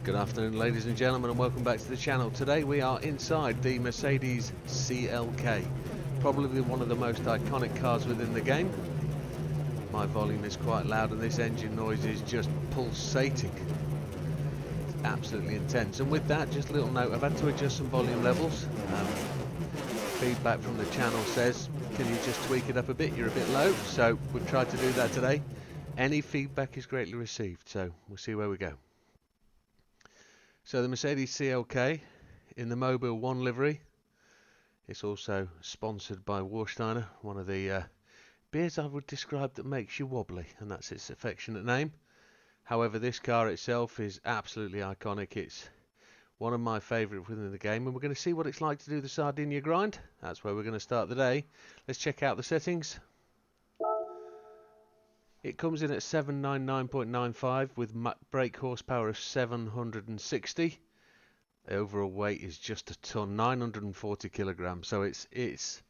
Good afternoon, ladies and gentlemen, and welcome back to the channel. Today we are inside the Mercedes CLK, probably one of the most iconic cars within the game. My volume is quite loud and this engine noise is just pulsating. It's absolutely intense. And with that, just a little note, I've had to adjust some volume levels. Feedback from the channel says, can you just tweak it up a bit? You're a bit low. So we've tried to do that today. Any feedback is greatly received, so we'll see where we go. So the Mercedes CLK in the Mobile 1 livery. It's also sponsored by Warsteiner, one of the beers I would describe that makes you wobbly, and that's its affectionate name. However, this car itself is absolutely iconic. It's one of my favourite within the game, and we're going to see what it's like to do the Sardegna grind. That's where we're going to start the day. Let's check out the settings. It comes in at 799.95 with brake horsepower of 760. The overall weight is just a ton, 940 kilograms. So it's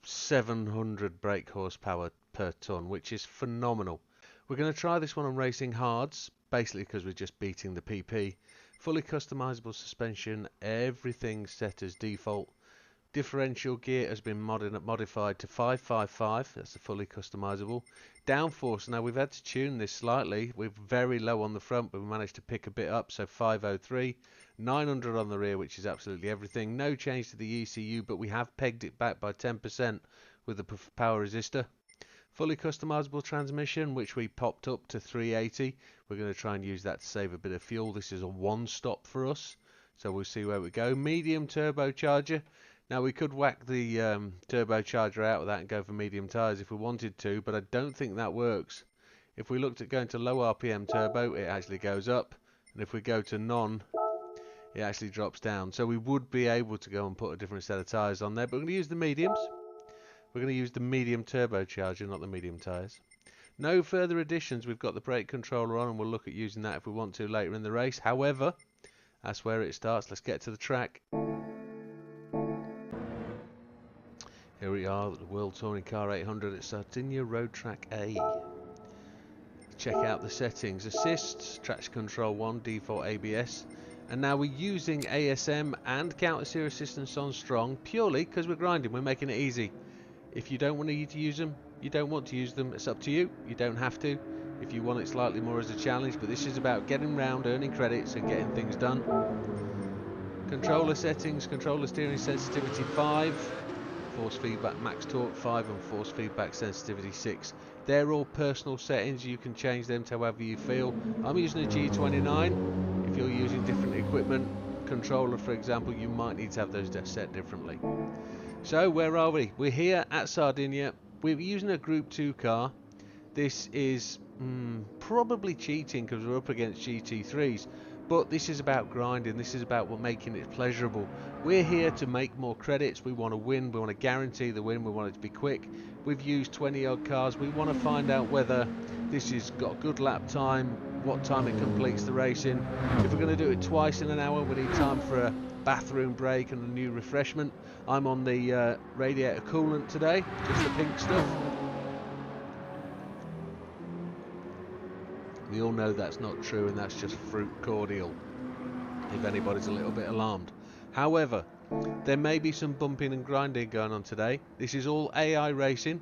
700 brake horsepower per ton, which is phenomenal. We're going to try this one on racing hards, basically because we're just beating the PP. Fully customizable suspension, everything set as default. Differential gear has been modified to 555, that's a fully customizable. Downforce, now we've had to tune this slightly, we're very low on the front but we managed to pick a bit up, so 503. 900 on the rear, which is absolutely everything. No change to the ECU, but we have pegged it back by 10% with the power resistor. Fully customizable transmission, which we popped up to 380. We're going to try and use that to save a bit of fuel. This is a one-stop for us, so we'll see where we go. Medium turbocharger. Now we could whack the turbocharger out of that and go for medium tyres if we wanted to, but I don't think that works. If we looked at going to low RPM turbo, it actually goes up, and if we go to non, it actually drops down. So we would be able to go and put a different set of tyres on there, but we're going to use the mediums. We're going to use the medium turbocharger, not the medium tyres. No further additions. We've got the brake controller on, and we'll look at using that if we want to later in the race. However, that's where it starts. Let's get to the track. Here we are, the World Touring Car 800 at Sardegna Road Track A. Check out the settings. Assists, traction control 1, default ABS. And now we're using ASM and counter steer assistance on strong purely because we're grinding, we're making it easy. If you don't want to use them, you don't want to use them, it's up to you. You don't have to if you want it slightly more as a challenge, but this is about getting round, earning credits and getting things done. Controller settings, controller steering sensitivity 5. Force feedback max torque 5 and force feedback sensitivity 6. They're all personal settings, you can change them to however you feel. I'm using a G29. If you're using different equipment, controller for example, you might need to have those set differently. So where are we? We're here at Sardegna. We're using a Group 2 car. This is probably cheating because we're up against GT3s. But this is about grinding, this is about making it pleasurable. We're here to make more credits, we want to win, we want to guarantee the win, we want it to be quick. We've used 20 odd cars, we want to find out whether this has got a good lap time, what time it completes the racing. If we're going to do it twice in an hour, we need time for a bathroom break and a new refreshment. I'm on the radiator coolant today, just the pink stuff. We all know that's not true and that's just fruit cordial, if anybody's a little bit alarmed. However, there may be some bumping and grinding going on today. This is all AI racing,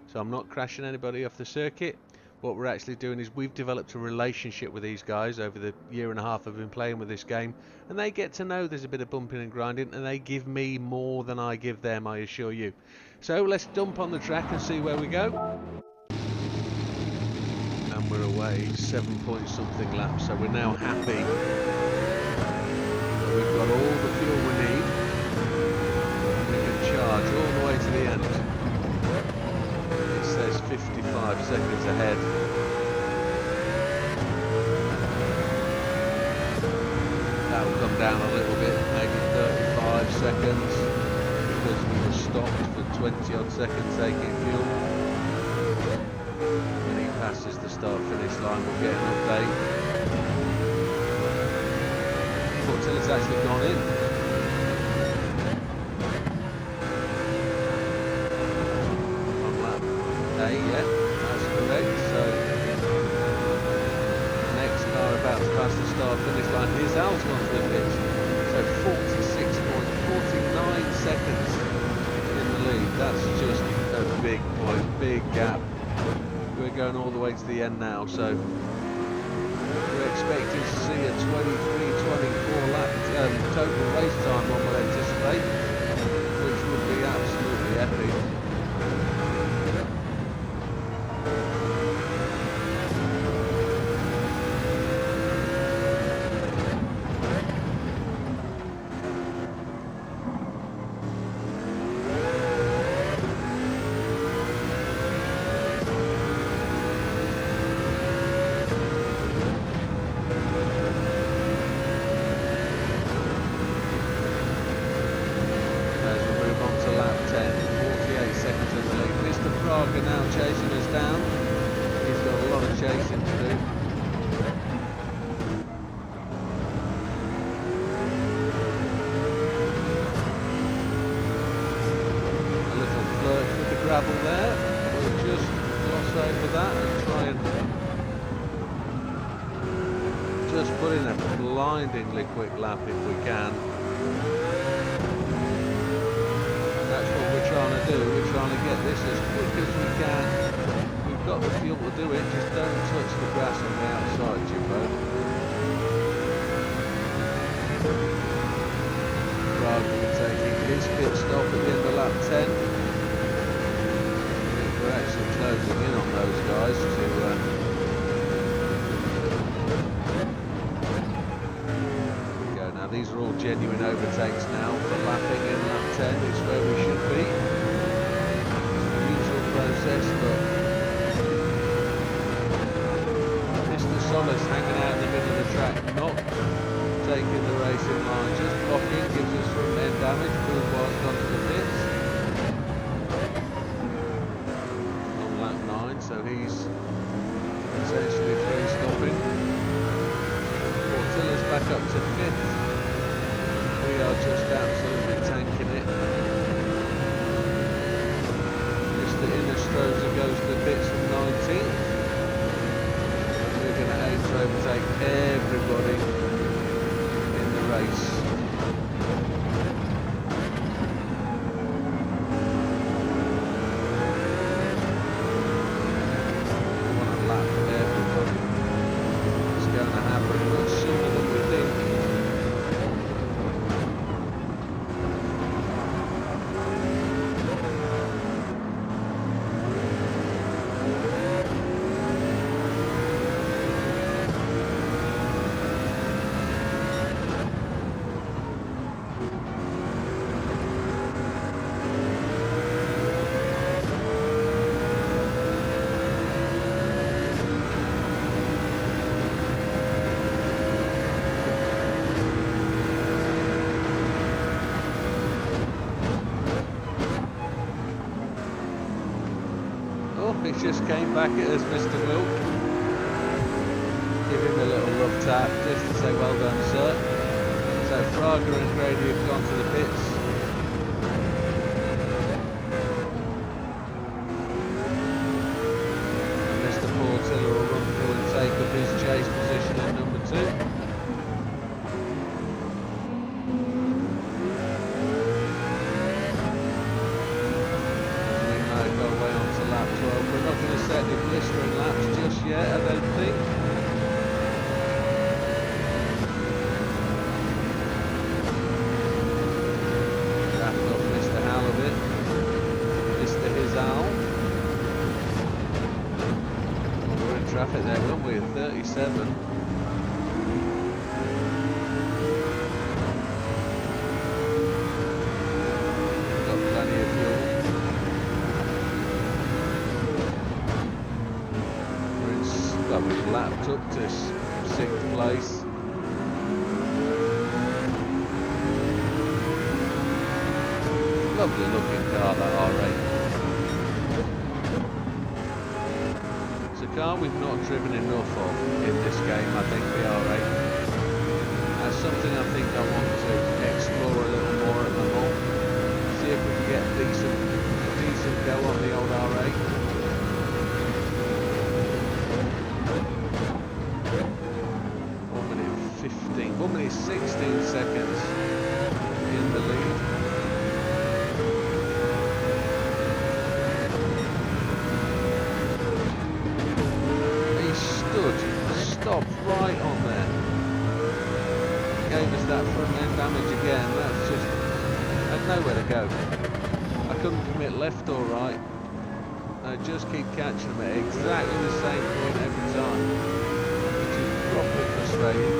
so I'm not crashing anybody off the circuit. What we're actually doing is we've developed a relationship with these guys over the year and a half I've been playing with this game, and they get to know there's a bit of bumping and grinding, and they give me more than I give them, I assure you. So let's dump on the track and see where we go. And we're away 7 point something laps, so we're now happy. We've got all the fuel we need. We can charge all the way to the end. It says 55 seconds ahead. That will come down a little bit, maybe 35 seconds, because we were stopped for 20 odd seconds taking fuel. Passes the start finish line, we'll get an update. Until it's actually gone in. On lap A, yeah, that's correct. So next car about to past the start finish line. Here's Al's gone to the pits. So 46.49 seconds in the lead. That's just a big point, big gap. We're going all the way to the end now, so we're expecting to see a 23-24 lap total race time, one would anticipate, which would be absolutely epic. Now chasing us down. He's got a lot of chasing to do. A little flirt with the gravel there. We'll just gloss over that and try and just put in a blindingly quick lap if we can. That's what we're trying to do. We're trying to get this as quick as we can. We've got the fuel to do it, just don't touch the grass on the outside, Jimbo. Prague will be taking his pit stop at the end of lap 10. We're actually closing in on those guys to these are all genuine overtakes now for lapping in lap 10. It's where we should be. It's the usual process, but Mr. Solis hanging out in the middle of the track, not taking the racing line, just blocking, gives us front end damage. Bourgeois gone to the pits on lap 9, so he's essentially free stopping. Portilla's back up to 5th. We are just absolutely tanking it. Mr. Innestroza goes to the pits from 19th. We're going to aim to overtake everybody in the race. We want to lap everybody. It's going to happen much sooner than we think. He just came back at us, Mr. Wilk. Give him a little love tap just to say well done, sir. So Fraga and Grady have gone to the pits. And Mr. Portilla will run through and take up his chase position in number 2. We're not going to set any blistering laps just yet, I don't think. Wrapped up Mr. Halibut, Mr. Hizal. Well, we're in traffic there, weren't we? At 37. Got plenty of fuel. We've lapped up to 6th place. Lovely looking car, that R8. It's a car we've not driven enough of in this game, I think, the R8. That's something I think I want to explore a little more at the moment. See if we can get a decent go on the old R8. 15, 1 minute 16 seconds in the lead. He stopped right on there. Gave us that front end damage again. That's just, had nowhere to go. I couldn't commit left or right. I just keep catching them at exactly the same point every time, which is properly frustrating.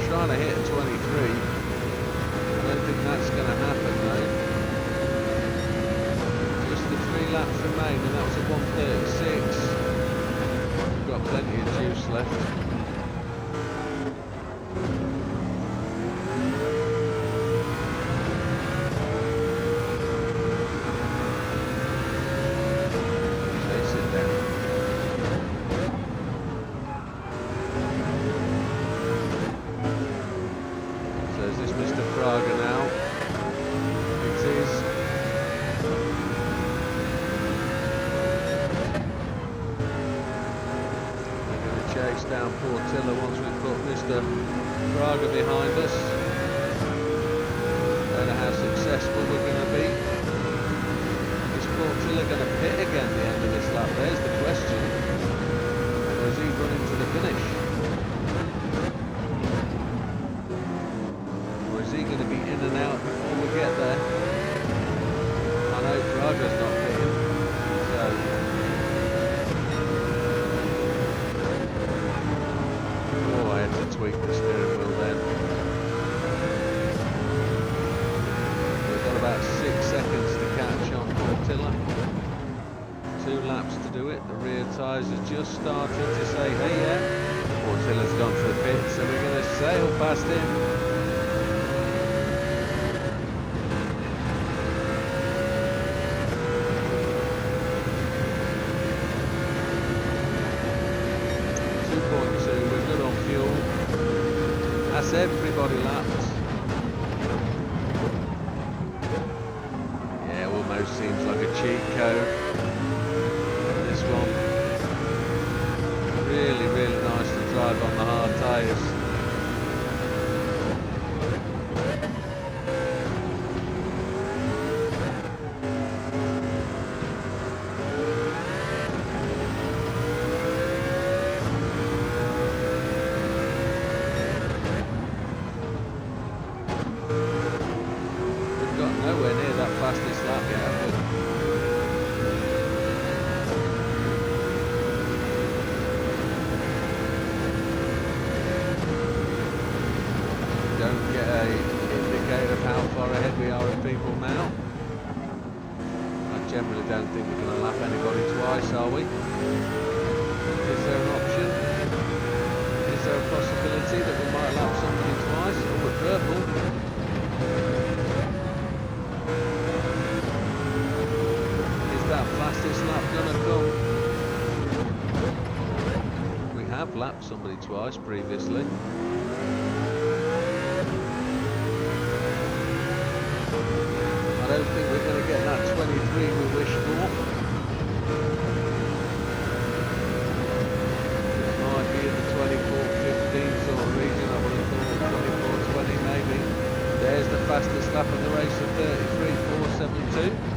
Trying to hit a 23. I don't think that's going to happen though. Just the 3 laps remain, and that was a 136. We've got plenty of juice left. Down Portilla once we've put Mr. Braga behind us. Don't know how successful we're going to be. Is Portilla going to pit again at the end of this lap? There's the question. Or is he running to the finish? Or is he going to be in and out before we get there? I know Braga's not pitting, so tweak the steering wheel then. We've got about 6 seconds to catch on Portilla. 2 laps to do it. The rear tyres are just starting to say, hey yeah. Portilla's gone for the pit, so we're going to sail past him. Everybody lapped. Yeah, almost seems like a cheat code. This one. Really, really nice to drive on the hard tyres. Nowhere near that fastest lap yet, have we? Don't get a indicator of how far ahead we are of people now. I generally don't think we're going to lap anybody twice, are we? Is there an option? Is there a possibility that we might lap somebody twice? Oh, we're purple. Fastest lap gonna come. We have lapped somebody twice previously. I don't think we're going to get that 23 we wish for. It might be in the 24-15 sort of region. I would have thought 24-20 maybe. There's the fastest lap of the race of 33.472.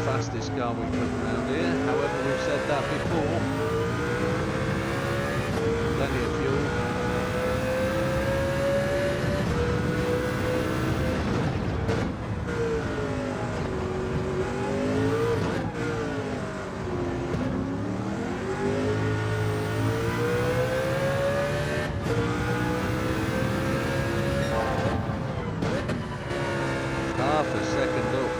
Fastest car we've put around here, however we've said that before. Plenty of fuel. Half a second up.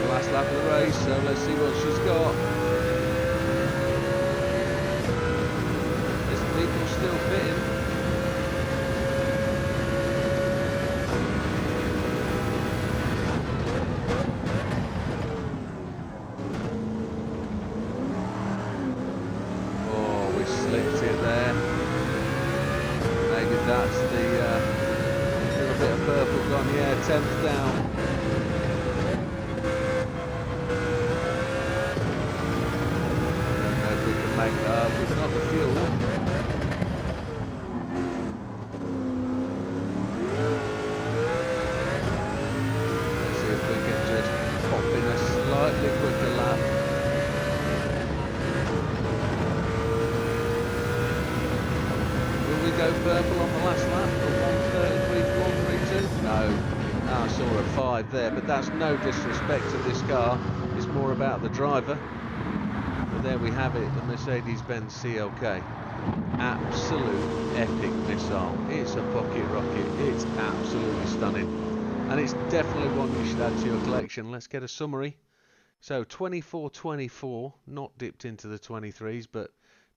Last lap of the race, so let's see what she's got. There's people still pitting. Oh, we slipped it there. Maybe that's the little bit of purple gone. Yeah, 10th down. not the fuel. Let's see if we can just pop in a slightly quicker lap. Will we go purple on the last lap at 1:33.432? No. I saw a 5 there, but that's no disrespect to this car. It's more about the driver. But there we have it, the Mercedes-Benz CLK. Absolute epic missile. It's a pocket rocket. It's absolutely stunning. And it's definitely one you should add to your collection. Let's get a summary. So 24.24, not dipped into the 23s, but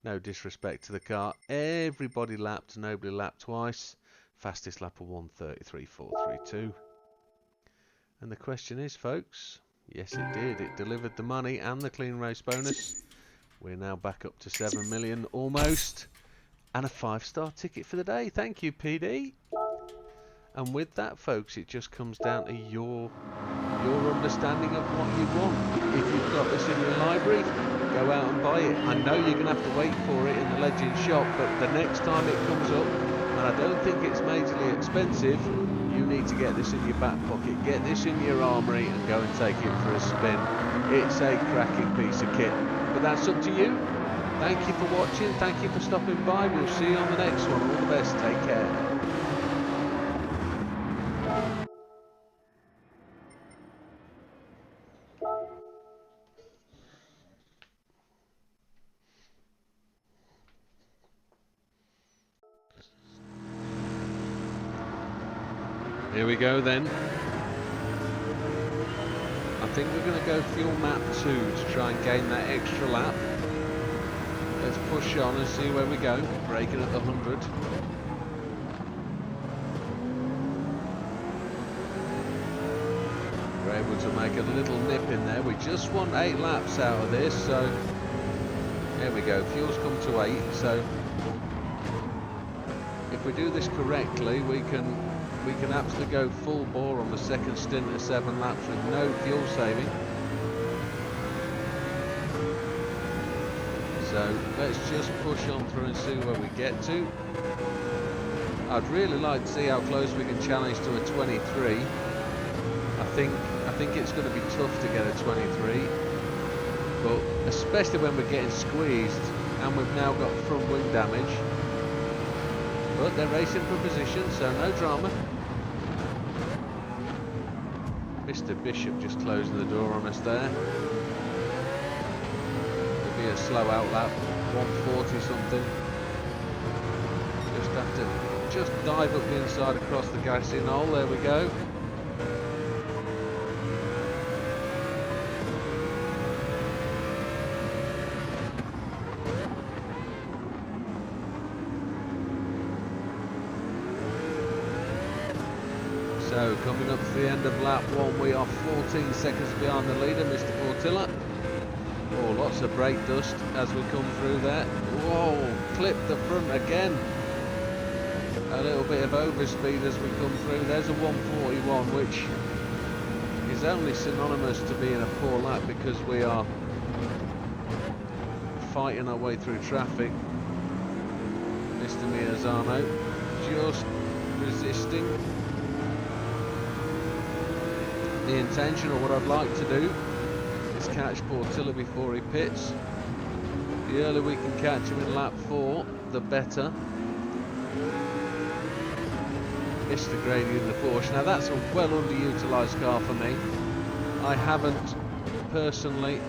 no disrespect to the car. Everybody lapped, nobody lapped twice. Fastest lap of 1:33.432. And the question is, folks, yes it did. It delivered the money and the clean race bonus. We're now back up to 7 million almost. And a 5-star ticket for the day. Thank you, PD. And with that, folks, it just comes down to your understanding of what you want. If you've got this in your library, go out and buy it. I know you're going to have to wait for it in the Legend shop, but the next time it comes up, and I don't think it's majorly expensive, you need to get this in your back pocket. Get this in your armoury and go and take it for a spin. It's a cracking piece of kit. But that's up to you. Thank you for watching. Thank you for stopping by. We'll see you on the next one. All the best. Take care. Here we go then. I think we're going to go fuel map 2 to try and gain that extra lap. Let's push on and see where we go. Braking at the 100. We're able to make a little nip in there. We just want 8 laps out of this, so there we go. Fuel's come to 8, so if we do this correctly, we can absolutely go full bore on the second stint at 7 laps with no fuel saving. So let's just push on through and see where we get to. I'd really like to see how close we can challenge to a 23. I think it's going to be tough to get a 23, but especially when we're getting squeezed and we've now got front wing damage. But they're racing for position, so no drama. Mr. Bishop just closing the door on us there. It'll be a slow outlap, 140 something. Just have to dive up the inside across the gassing hole. There we go. So coming up to the end of lap 1, we are 14 seconds behind the leader, Mr. Portilla. Oh, lots of brake dust as we come through there. Whoa, clip the front again. A little bit of overspeed as we come through. There's a 141, which is only synonymous to being a poor lap because we are fighting our way through traffic. Mr. Miazano just resisting. The intention, or what I'd like to do, is catch Portilla before he pits. The earlier we can catch him in lap 4, the better. Mr. Grady in the Porsche. Now that's a well underutilised car for me. I haven't personally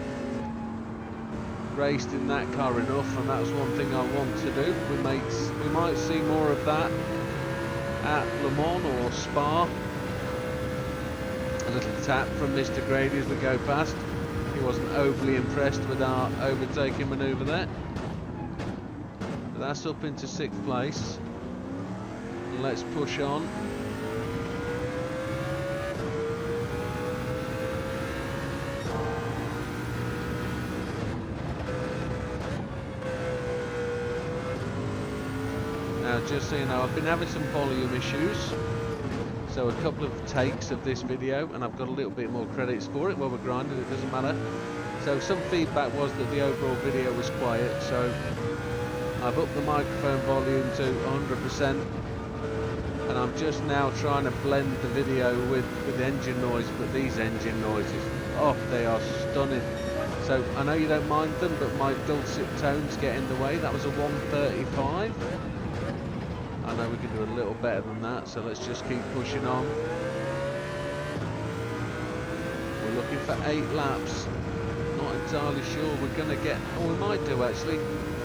raced in that car enough, and that's one thing I want to do. We might see more of that at Le Mans or Spa. A little tap from Mr. Grady as we go past. He wasn't overly impressed with our overtaking manoeuvre there. But that's up into 6th place. And let's push on. Now, just so you know, I've been having some volume issues. So a couple of takes of this video, and I've got a little bit more credits for it. While we're grinding, it doesn't matter. So some feedback was that the overall video was quiet, so I've upped the microphone volume to 100%, and I'm just now trying to blend the video with engine noise, but these engine noises, oh, they are stunning. So I know you don't mind them, but my dulcet tones get in the way. That was a 135. I know we can do a little better than that, so let's just keep pushing on. We're looking for 8 laps. Not entirely sure we're going to get, oh, we might do actually.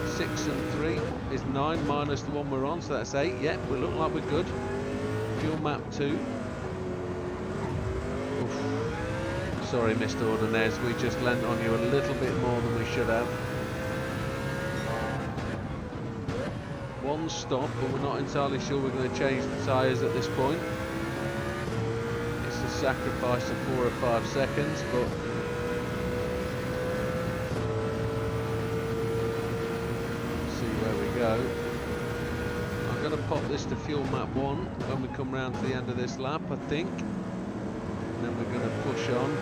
6 and 3 is 9 minus the one we're on, so that's 8. Yep, we look like we're good. Fuel map 2. Oof. Sorry, Mr. Ordonez, we just lent on you a little bit more than we should have. One stop, but we're not entirely sure we're going to change the tyres at this point. It's a sacrifice of 4 or 5 seconds, but go. I'm going to pop this to fuel map 1 when we come round to the end of this lap, I think. And then we're going to push on.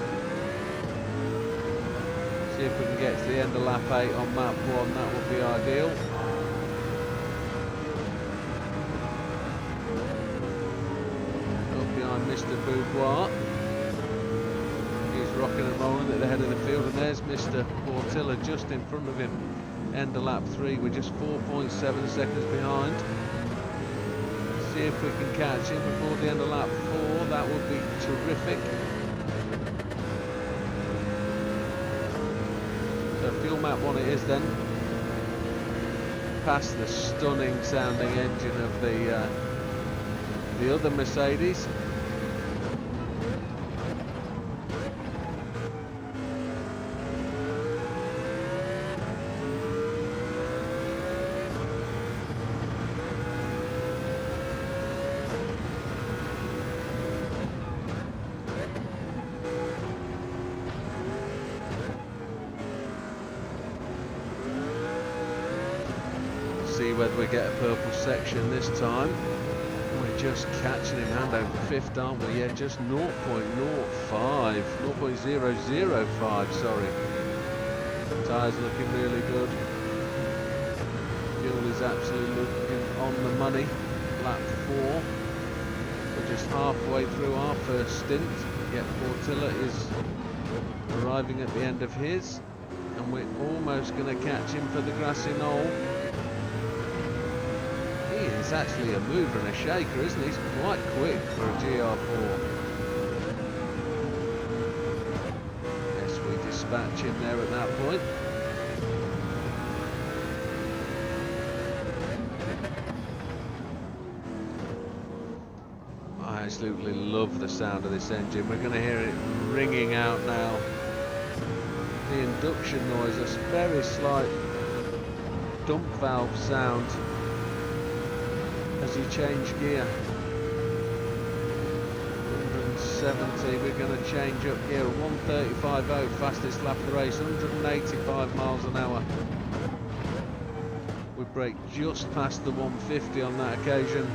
See if we can get to the end of lap 8 on map 1, that would be ideal. Up behind Mr. Boudoir. He's rocking and rolling at the head of the field, and there's Mr. Portilla just in front of him. End of lap 3, we're just 4.7 seconds behind. See if we can catch him before the end of lap 4, that would be terrific. So fuel map 1 it is then. Past the stunning sounding engine of the other Mercedes. See whether we get a purple section this time. We're just catching him hand over fifth, aren't we? Yeah, just 0.05, 0.005, sorry. Tyres looking really good. Fuel is absolutely looking on the money. Lap 4. We're just halfway through our first stint. Yet Portilla is arriving at the end of his. And we're almost going to catch him for the grassy knoll. It's actually a mover and a shaker, isn't he? He's quite quick for a GR4. Yes, we dispatch him there at that point. I absolutely love the sound of this engine. We're going to hear it ringing out now. The induction noise, a very slight dump valve sound as you change gear. 170, we're going to change up gear. 135.0, fastest lap of the race, 185 miles an hour. We brake just past the 150 on that occasion.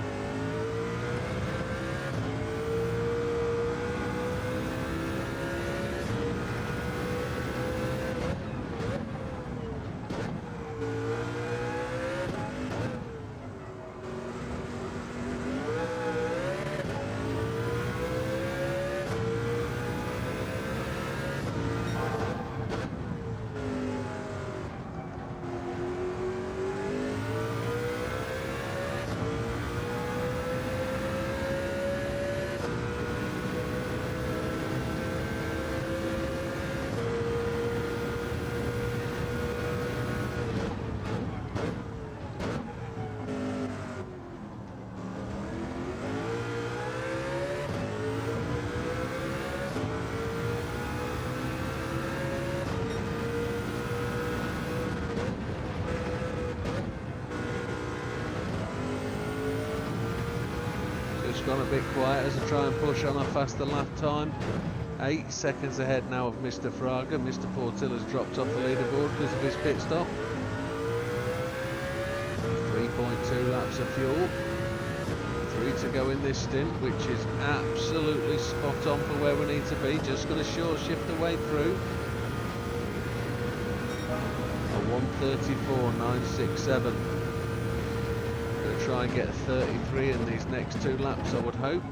Gone a bit quiet as I try and push on a faster lap time. 8 seconds ahead now of Mr. Fraga. Mr. Portilla's dropped off the leaderboard because of his pit stop. 3.2 laps of fuel. 3 to go in this stint, which is absolutely spot on for where we need to be. Just going to short shift the way through. A 134.967. try and get 33 in these next 2 laps, I would hope.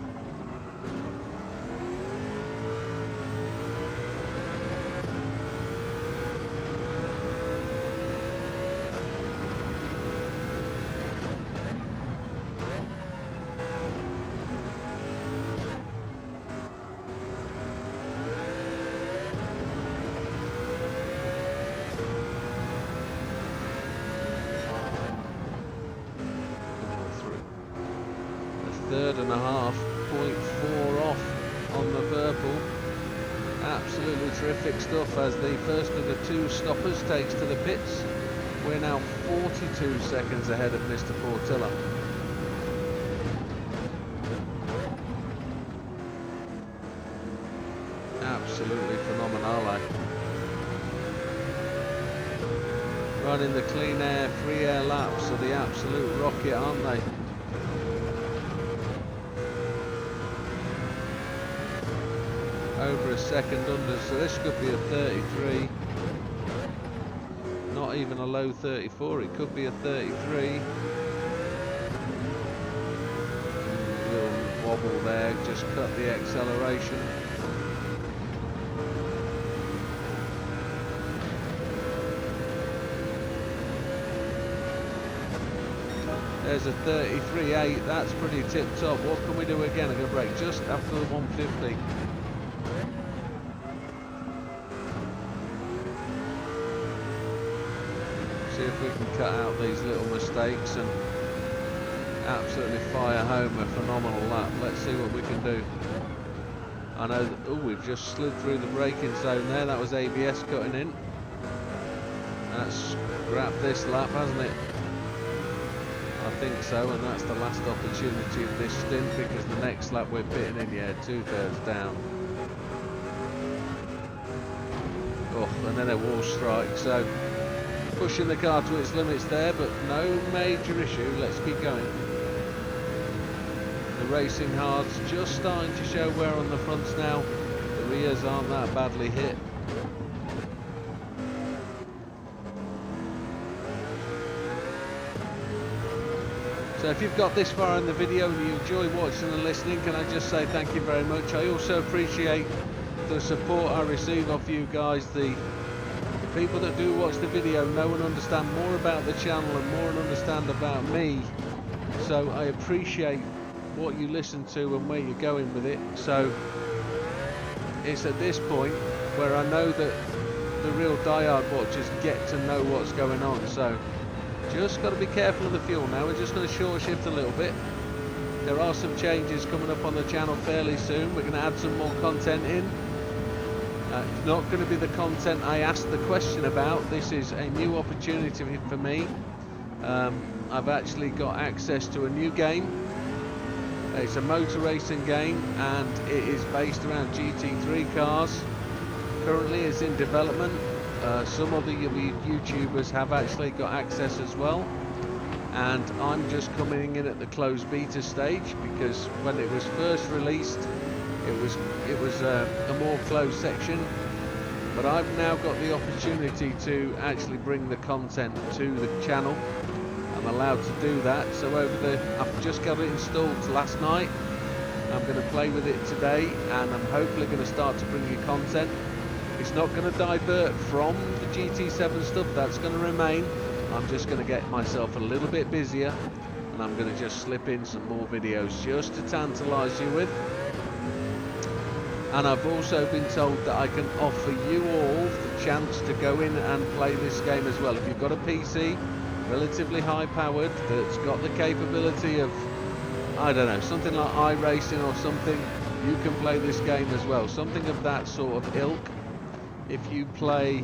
Third and a half, 0.4 off on the purple. Absolutely terrific stuff as the first of the 2 stoppers takes to the pits. We're now 42 seconds ahead of Mr. Portilla. Absolutely phenomenal. Running the clean air, free air laps are the absolute rocket, aren't they? Over a second under, so this could be a 33. Not even a low 34, it could be a 33. Little wobble there, just cut the acceleration. There's a 33.8, that's pretty tip top. What can we do again? I'm going to brake just after the 150. See if we can cut out these little mistakes and absolutely fire home a phenomenal lap. Let's see what we can do. I know that, oh, we've just slid through the braking zone there. That was ABS cutting in. That's scrapped this lap, hasn't it? I think so, and that's the last opportunity of this stint, because the next lap we're pitting in, yeah, 2/3 down. Oh, and then a wall strike, so pushing the car to its limits there, but no major issue. Let's keep going. The racing hard's just starting to show wear on the fronts now. The rears aren't that badly hit. So if you've got this far in the video and you enjoy watching and listening, can I just say thank you very much. I also appreciate the support I receive off you guys. The people that do watch the video know and understand more about the channel and more and understand about me. So I appreciate what you listen to and where you're going with it. So it's at this point where I know that the real diehard watchers get to know what's going on. So just got to be careful of the fuel now. We're just going to short shift a little bit. There are some changes coming up on the channel fairly soon. We're going to add some more content in. It's not going to be the content I asked the question about. This is a new opportunity for me. I've actually got access to a new game. It's a motor racing game and it is based around GT3 cars. Currently it's in development. Some other YouTubers have actually got access as well, and I'm just coming in at the closed beta stage, because when it was first released it was a more closed section, but I've now got the opportunity to actually bring the content to the channel. I'm allowed to do that, so I've just got it installed last night. I'm going to play with it today, and I'm hopefully going to start to bring you content. It's not going to divert from the GT7 stuff, that's going to remain. I'm just going to get myself a little bit busier, and I'm going to just slip in some more videos just to tantalise you with. And I've also been told that I can offer you all the chance to go in and play this game as well. If you've got a PC, relatively high powered, that's got the capability of, I don't know, something like iRacing or something, you can play this game as well. Something of that sort of ilk. If you play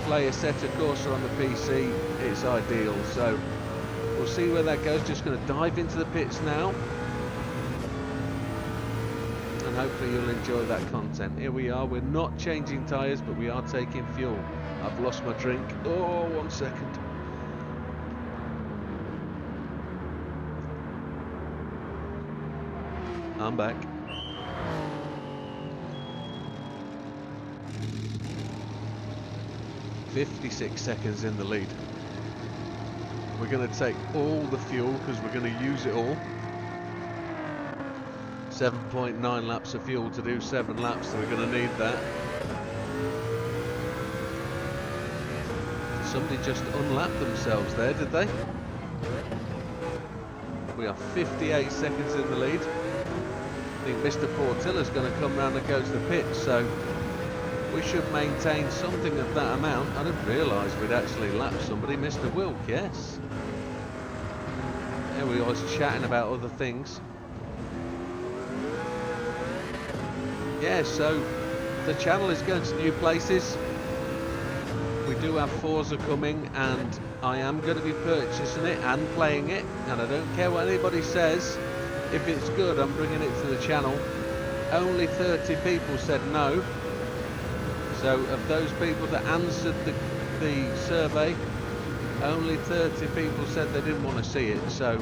a Setter Corsa on the PC, it's ideal. So we'll see where that goes. Just going to dive into the pits now, and hopefully you'll enjoy that content. Here we are. We're not changing tyres, but we are taking fuel. I've lost my drink. Oh, 1 second. I'm back. 56 seconds in the lead. We're going to take all the fuel because we're going to use it all. 7.9 laps of fuel to do 7 laps, so we're going to need that. Somebody just unlapped themselves there, did they? We are 58 seconds in the lead. I think Mr. Portilla's going to come round and go to the pits, so we should maintain something of that amount. I didn't realise we'd actually lapped somebody. Mr. Wilk, yes. There we are, chatting about other things. Yeah, so the channel is going to new places. We do have Forza coming, and I am going to be purchasing it and playing it, and I don't care what anybody says. If it's good, I'm bringing it to the channel. Only 30 people said no. So of those people that answered the survey, only 30 people said they didn't want to see it. So,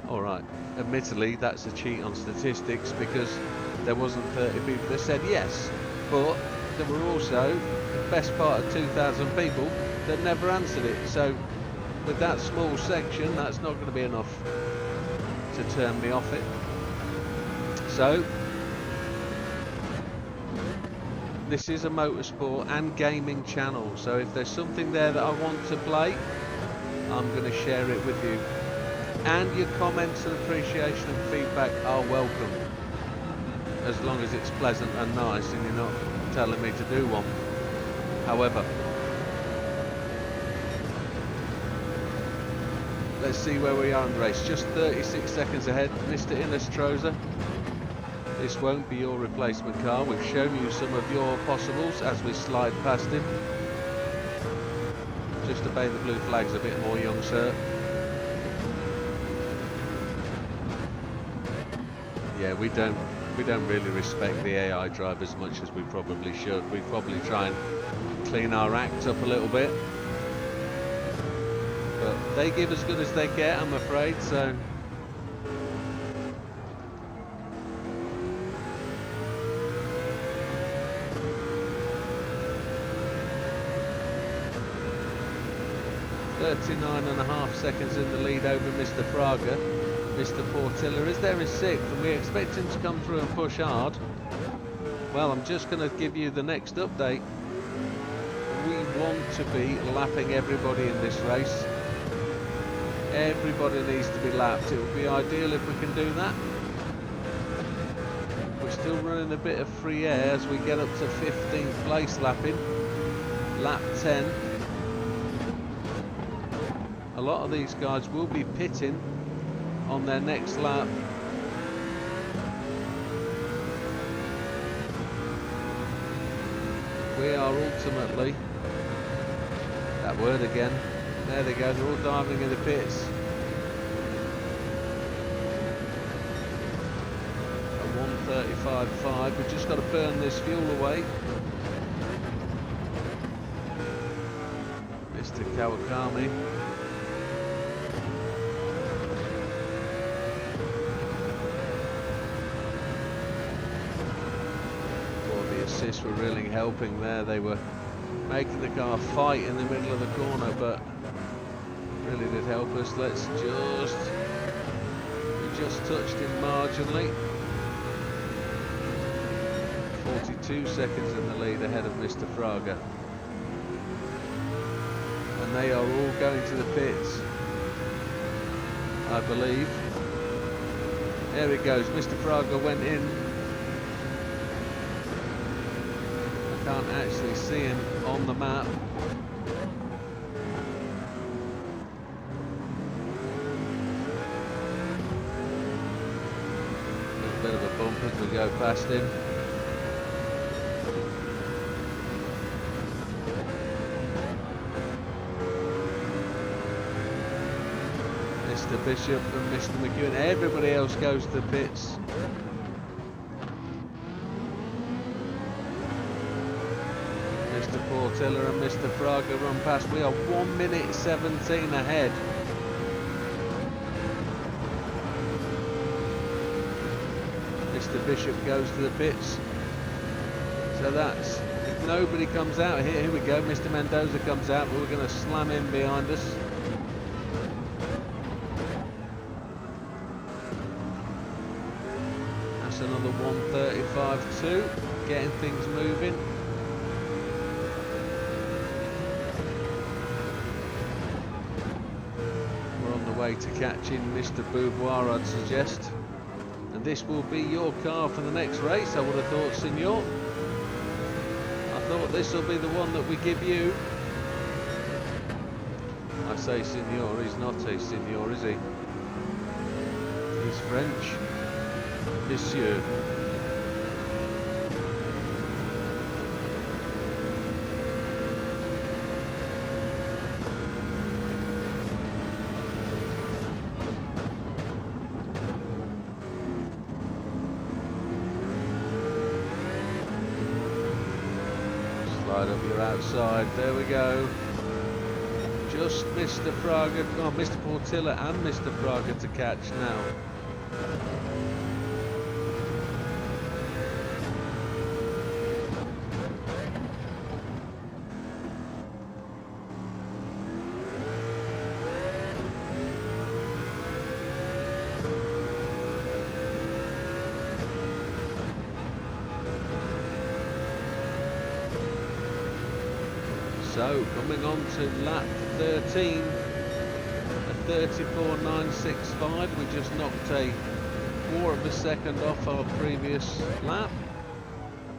alright, admittedly that's a cheat on statistics, because there wasn't 30 people that said yes, but there were also the best part of 2,000 people that never answered it. So with that small section, that's not going to be enough to turn me off it. So this is a motorsport and gaming channel, so if there's something there that I want to play, I'm going to share it with you. And your comments and appreciation and feedback are welcome, as long as it's pleasant and nice and you're not telling me to do one. However, let's see where we are in the race. Just 36 seconds ahead, Mr. Innestroza. This won't be your replacement car. We've shown you some of your possibles as we slide past him. Just obey the blue flags a bit more, young sir. Yeah, we don't really respect the AI drive as much as we probably should. We probably try and clean our act up a little bit, but they give as good as they get, I'm afraid. So .39.5 seconds in the lead over Mr. Fraga. Mr. Portilla is there in 6th, and we expect him to come through and push hard. Well, I'm just going to give you the next update. We want to be lapping everybody in this race. Everybody needs to be lapped. It would be ideal if we can do that. We're still running a bit of free air as we get up to 15th place lapping. Lap 10. A lot of these guys will be pitting on their next lap. We are ultimately, that word again, there they go, they're all diving in the pits. A 1:35.5, we've just got to burn this fuel away. Mr. Kawakami. Were really helping there. They were making the car fight in the middle of the corner, but really did help us. We just touched him marginally. 42 seconds in the lead ahead of Mr. Fraga, and they are all going to the pits, I believe. There he goes. Mr. Fraga went in. Can't actually see him on the map. A little bit of a bump as we go past him. Mr. Bishop and Mr. McEwen, everybody else goes to the pits. Mr. Portilla and Mr. Fraga run past. We are 1 minute 17 ahead. Mr. Bishop goes to the pits. So that's nobody comes out here. Here we go, Mr. Mendoza comes out, but we're going to slam in behind us. That's another 1:35.2, getting things moving. We're on the way to catching Mr. Beauvoir, I'd suggest. And this will be your car for the next race, I would have thought, Signor. I thought this will be the one that we give you. I say Signor, he's not a Signor, is he? He's French. Monsieur. Slide up your outside, there we go. Just Mr. Fraga, oh, Mr. Portilla and Mr. Fraga to catch now. So, coming on to lap 13, a 34.965. We just knocked a quarter of a second off our previous lap,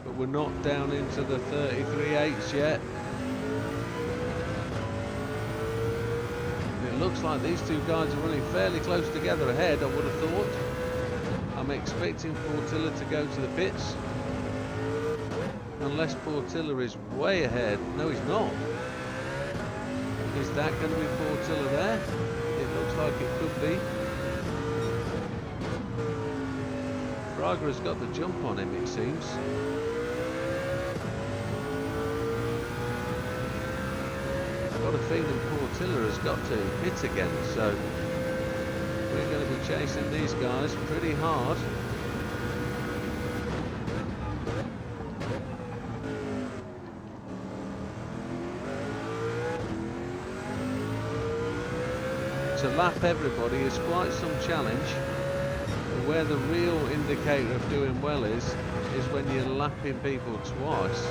but we're not down into the 33.8s yet. And it looks like these two guys are running fairly close together ahead, I would have thought. I'm expecting Portilla to go to the pits. Unless Portilla is way ahead. No, he's not. Is that going to be Portilla there? It looks like it could be. Fraga has got the jump on him, it seems. I've got a feeling Portilla has got to hit again, so we're going to be chasing these guys pretty hard. To lap everybody is quite some challenge. And where the real indicator of doing well is when you're lapping people twice.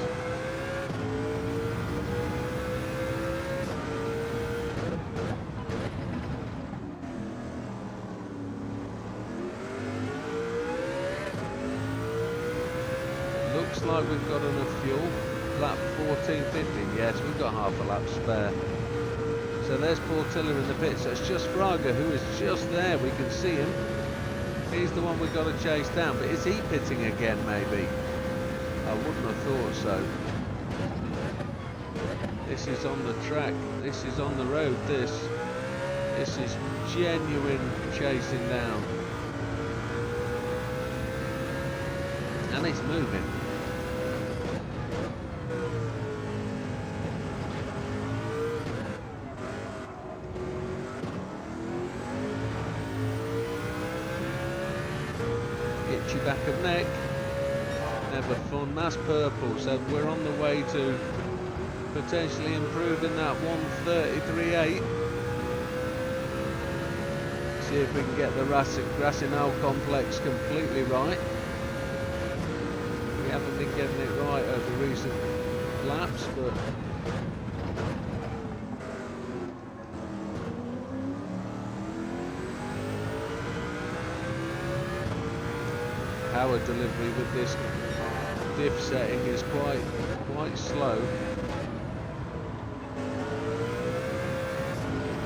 Looks like we've got enough fuel. Lap 14.15, yes, we've got half a lap spare. So there's Portilla in the pits. That's just Fraga, who is just there. We can see him. He's the one we've got to chase down. But is he pitting again, maybe? I wouldn't have thought so. This is on the track. This is on the road, this. This is genuine chasing down. And he's moving. Itchy back of neck, never fun. That's purple, so we're on the way to potentially improving that 1:33.8. See if we can get the Racinal complex completely right. We haven't been getting it right over recent laps, but power delivery with this diff setting is quite slow.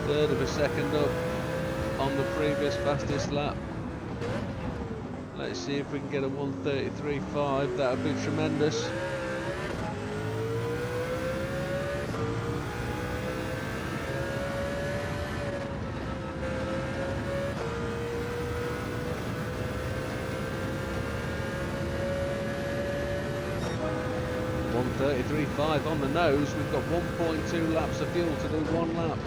Third of a second up on the previous fastest lap. Let's see if we can get a 1:33.5. That would be tremendous. .33.5 on the nose. We've got 1.2 laps of fuel to do one lap.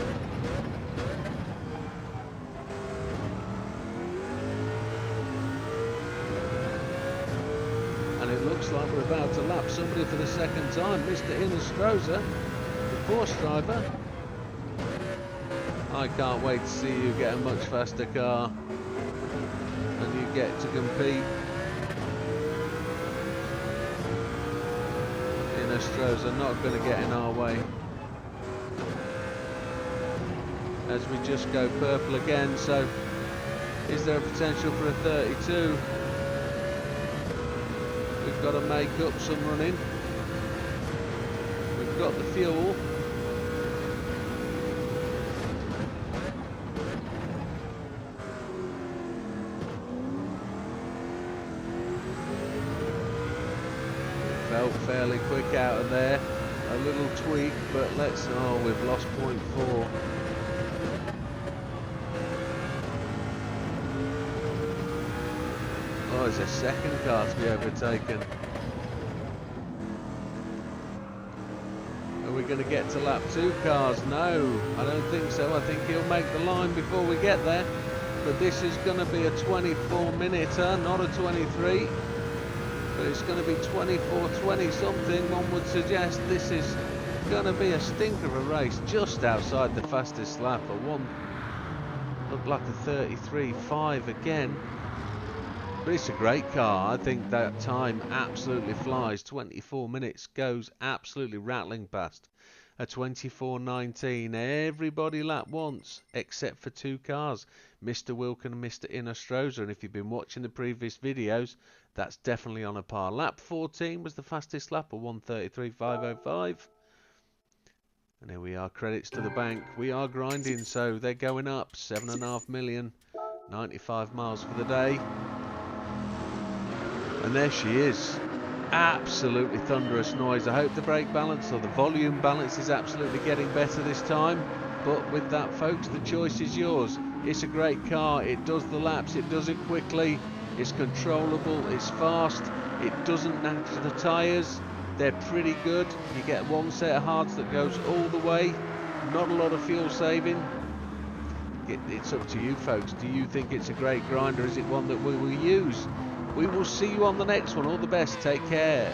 And And it looks like we're about to lap somebody for the second time, Mr. Innestroza, the Porsche driver. I can't wait to see you get a much faster car and you get to compete. Innestroza not going to get in our way. As we just go purple again, so is there a potential for a 32? We've got to make up some running. We've got the fuel. Felt fairly quick out of there. A little tweak, but let's... Oh, we've lost 0.4. Oh, it's a second car to be overtaken. Are we going to get to lap 2 cars? No, I don't think so. I think he'll make the line before we get there. But this is going to be a 24-minute, not a 23. But it's going to be 24-20 something. One would suggest this is going to be a stinker of a race, just outside the fastest lap. A one looked like a 33.5 again. But it's a great car. I think that time absolutely flies. 24 minutes goes absolutely rattling past. A 24.19. Everybody lap once, except for 2 cars, Mr. Wilkin and Mr. Innestroza. And if you've been watching the previous videos, that's definitely on a par. Lap 14 was the fastest lap, a 1:33.505. And here we are, credits to the bank. We are grinding, so they're going up. 7.5 million, 95 miles for the day. And there she is. Absolutely thunderous noise. I hope the brake balance or the volume balance is absolutely getting better this time. But with that, folks, the choice is yours. It's a great car. It does the laps. It does it quickly. It's controllable. It's fast. It doesn't nag to the tyres. They're pretty good. You get one set of hards that goes all the way. Not a lot of fuel saving. It's up to you, folks. Do you think it's a great grinder? Is it one that we will use? We will see you on the next one. All the best. Take care.